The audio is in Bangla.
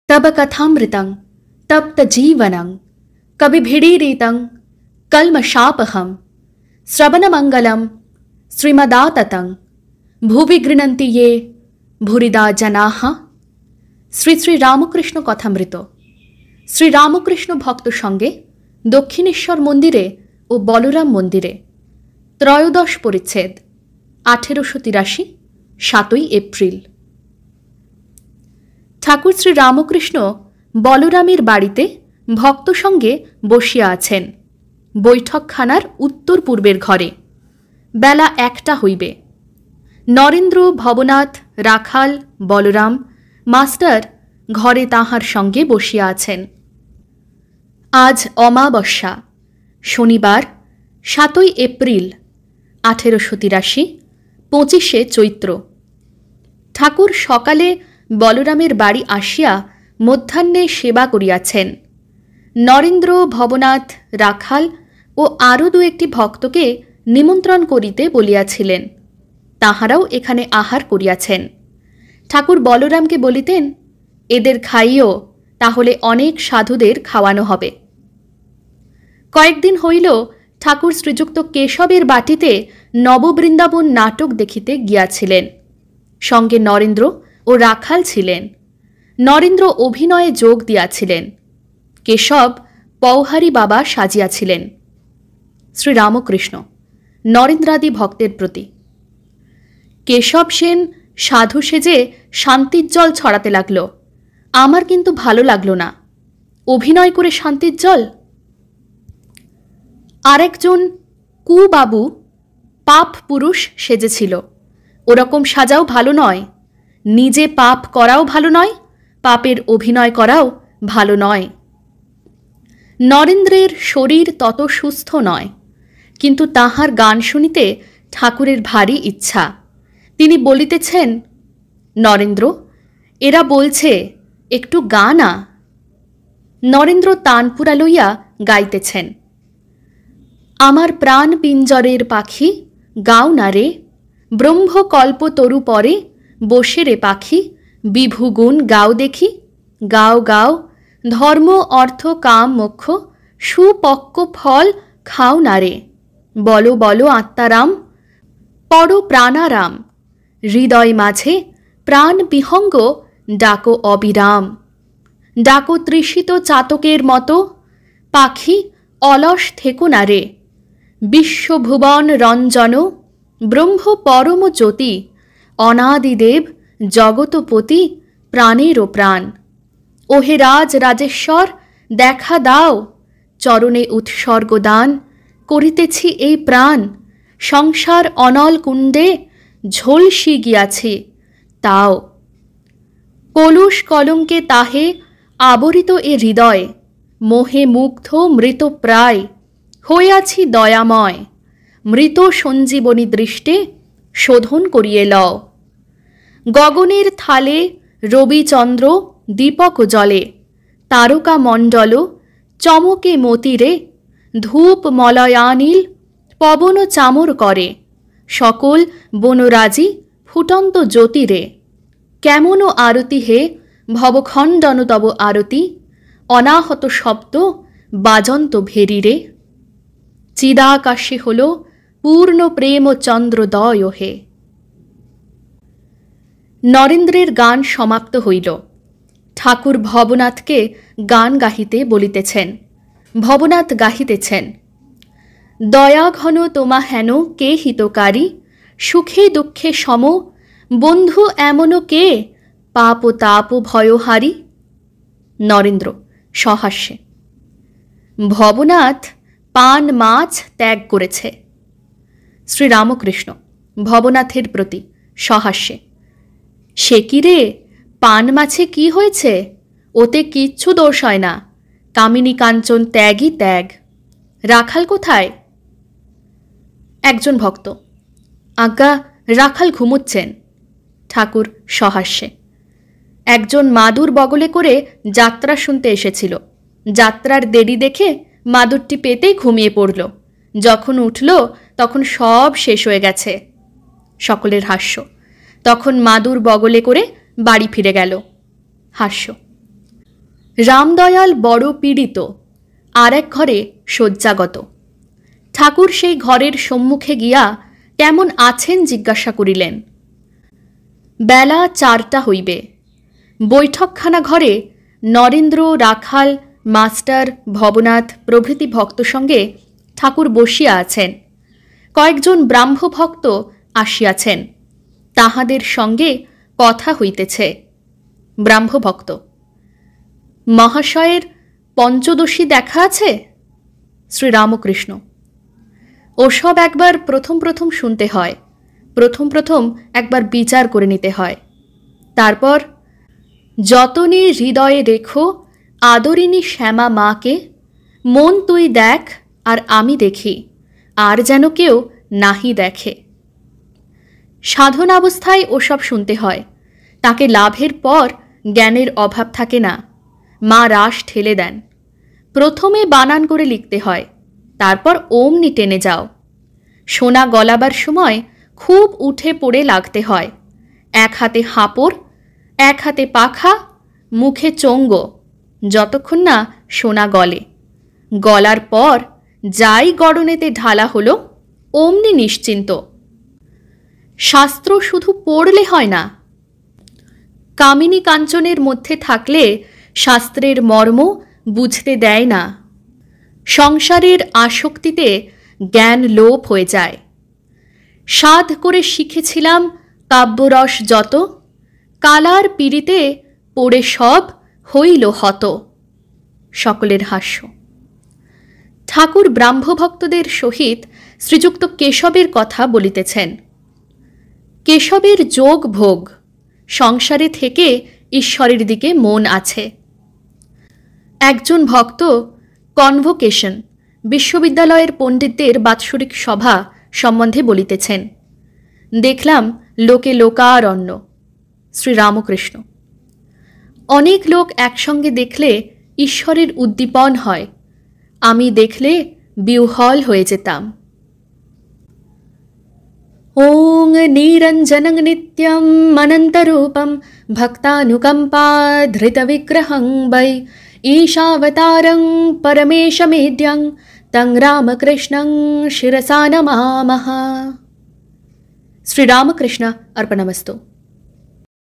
तब कथामृतं तप्तजीवनं कविभिडीरितं कल्मषापहं श्रवणमंगलं श्रीमदाततं भुवि गृह्णन्ति ये भूरिदा जनाः। শ্রী শ্রী রামকৃষ্ণ কথামৃত। শ্রী রামকৃষ্ণ ভক্ত সঙ্গে দক্ষিণেশ্বর মন্দিরে ও বলরাম মন্দিরে, ত্রয়োদশ পরিচ্ছেদ, 1883, 7 এপ্রিল। ঠাকুর শ্রী রামকৃষ্ণ বলরামের বাড়িতে ভক্ত সঙ্গে বসিয়া আছেন, বৈঠকখানার উত্তর পূর্বের ঘরে। বেলা 1টা হইবে। নরেন্দ্র, ভবনাথ, রাখাল, বলরাম মাস্টার ঘরে তাহার সঙ্গে বসিয়া আছেন। আজ অমাবস্যা, শনিবার, 7 এপ্রিল 1883, 25 চৈত্র। ঠাকুর সকালে বলরামের বাড়ি আসিয়া মধ্যাহ্নে সেবা করিয়াছেন। নরেন্দ্র, ভবনাথ, রাখাল ও আরও 2-1টি ভক্তকে নিমন্ত্রণ করিতে বলিয়াছিলেন। তাহারাও এখানে আহার করিয়াছেন। ঠাকুর বলরামকে বলিতেন, এদের খাইও, তাহলে অনেক সাধুদের খাওয়ানো হবে। কয়েকদিন হইল ঠাকুর শ্রীযুক্ত কেশবের বাটিতে নববৃন্দাবন নাটক দেখিতে গিয়াছিলেন। সঙ্গে নরেন্দ্র ও রাখাল ছিলেন। নরেন্দ্র অভিনয়ে যোগ দিয়াছিলেন, কেশব পৌহারি বাবা সাজিয়াছিলেন। শ্রী রামকৃষ্ণ নরেন্দ্রাদি ভক্তের প্রতি। কেশব সেন সাধু সেজে শান্তির জল ছড়াতে লাগল। আমার কিন্তু ভালো লাগলো না। অভিনয় করে শান্তির জল। আরেকজন কুবাবু পাপ পুরুষ সেজেছিল। ওরকম সাজাও ভালো নয়। নিজে পাপ করাও ভালো নয়, পাপের অভিনয় করাও ভালো নয়। নরেন্দ্রের শরীর তত সুস্থ নয়, কিন্তু তাহার গান শুনিতে ঠাকুরের ভারী ইচ্ছা। তিনি বলিতেছেন, নরেন্দ্র, এরা বলছে একটু গা না। নরেন্দ্র তানপুরা লইয়া গাইতেছেন, আমার প্রাণ পিঞ্জরের পাখি গাও না রে, ব্রহ্মকল্প তরু পরে বসে রে পাখি, বিভুগুণ গাও দেখি। গাও গাও, ধর্ম অর্থ কাম মোক্ষ সুপক্ক ফল খাও না রে। বলো বলো আত্মারাম, পর প্রাণারাম, হৃদয় মাঝে প্রাণ বিহঙ্গ ডাকো অবিরাম। ডাকো তৃষিত চাতকের মতো, পাখি অলস থেকো না রে। বিশ্বভুবন রঞ্জন ব্রহ্ম পরম জ্যোতি, অনাদিদেব জগতপতি প্রাণেরও প্রাণ। ওহে রাজ রাজেশ্বর দেখা দাও, চরণে উৎসর্গ দান করিতেছি এই প্রাণ। সংসার অনল কুণ্ডে ঝলসি গিয়াছে তাও, কলুষ কলঙ্কে তাহে আবরিত এ হৃদয়। মোহে মুগ্ধ মৃত প্রায় হইয়াছি দয়াময়, মৃত সঞ্জীবনী দৃষ্টে শোধন করিয়ে লও। গগনের থালে রবিচন্দ্র দীপক জলে, তারকা মণ্ডল চমকে মতিরে। ধূপ মলয়ানিল পবন চামর করে, সকল বনরাজি ফুটন্ত জ্যোতিরে। কেমন আরতি হে ভবখণ্ডন তব আরতি, অনাহত শব্দ বাজন্ত ভেরিরে। চিদাকাশে হল পূর্ণ প্রেম চন্দ্রোদয় হে। নরেন্দ্রের গান সমাপ্ত হইল। ঠাকুর ভবনাথকে গান গাহিতে বলিতেছেন। ভবনাথ গাহিতেছেন, দয়া ঘন তোমা হেন কে হিতকারী, সুখে দুঃখে সম বন্ধু এমনও কে, পাপ তাপ ভয়হারী। নরেন্দ্র সহাস্যে, ভবনাথ পান মাছ ত্যাগ করেছে। শ্রী রামকৃষ্ণ ভবনাথের প্রতি সহাস্যে, সে কি রে, পান মাছে কি হয়েছে? ওতে কিচ্ছু দোষ হয় না। কামিনী কাঞ্চন ত্যাগই ত্যাগ। রাখাল কোথায়? একজন ভক্ত, আজ্ঞা রাখাল ঘুমুচ্ছেন। ঠাকুর সহাস্যে, একজন মাদুর বগলে করে যাত্রা শুনতে এসেছিল। যাত্রার দেরি দেখে মাদুরটি পেতেই ঘুমিয়ে পড়ল। যখন উঠল তখন সব শেষ হয়ে গেছে। সকলের হাস্য। তখন মাদুর বগলে করে বাড়ি ফিরে গেল। হাস্য। রামদয়াল বড় পীড়িত, আর এক ঘরে শয্যাগত। ঠাকুর সেই ঘরের সম্মুখে গিয়া কেমন আছেন জিজ্ঞাসা করিলেন। বেলা 4টা হইবে। বৈঠকখানা ঘরে নরেন্দ্র, রাখাল, মাস্টার, ভবনাথ প্রভৃতি ভক্ত সঙ্গে ঠাকুর বসিয়া আছেন। কয়েকজন ব্রাহ্ম ভক্ত আসিয়াছেন, তাহাদের সঙ্গে কথা হইতেছে। ব্রাহ্ম ভক্ত: মহাশয়ের পঞ্চদশী দেখা আছে? শ্রীরামকৃষ্ণ: ওসব একবার প্রথম প্রথম শুনতে হয়, প্রথম প্রথম একবার বিচার করে নিতে হয়। তারপর যতনে হৃদয়ে রেখো আদরিনী শ্যামা মাকে, মন তুই দেখ আর আমি দেখি, আর যেন কেউ নাহি দেখে। সাধনাবস্থায় ওসব শুনতে হয়, তাকে লাভের পর জ্ঞানের অভাব থাকে না। মা রাস ঠেলে দেন। প্রথমে বানান করে লিখতে হয়, তারপর অমনি টেনে যাও। সোনা গলাবার সময় খুব উঠে পড়ে লাগতে হয়। এক হাতে হাঁপড়, এক হাতে পাখা, মুখে চঙ্গ, যতক্ষণ না সোনা গলে। গলার পর যাই গড়নেতে ঢালা হলো অমনি নিশ্চিন্ত। শাস্ত্র শুধু পড়লে হয় না, কামিনী কাঞ্চনের মধ্যে থাকলে শাস্ত্রের মর্ম বুঝতে দেয় না। সংসারের আসক্তিতে জ্ঞান লোপ হয়ে যায়। সাধ করে শিখেছিলাম কাব্যরস যত, কালার পিড়িতে পড়ে সব হইল হত। সকলের হাস্য। ঠাকুর ব্রাহ্মভক্তদের সহিত শ্রীযুক্ত কেশবের কথা বলিতেছেন। কেশবের যোগ ভোগ, সংসারে থেকে ঈশ্বরের দিকে মন আছে। একজন ভক্ত কনভোকেশন, বিশ্ববিদ্যালয়ের পণ্ডিতদের বাৎসরিক সভা সম্বন্ধে বলিতেছেন। দেখলাম লোকে লোকারণ্য। শ্রীরামকৃষ্ণ: অনেক লোক একসঙ্গে দেখলে ঈশ্বরের উদ্দীপন হয়, আমি দেখলে বিহ্বল হয়ে যেতাম। ওং নিরঞ্জনং নিত্যম অনন্তরূপম ভক্তানুকম্পাধৃতবিগ্রহং বৈ ঈশাবতারং পরমেশমেদ্যং তং রামকৃষ্ণং শিরসা নমামঃ। শ্রীরামকৃষ্ণ अर्पणमस्तु।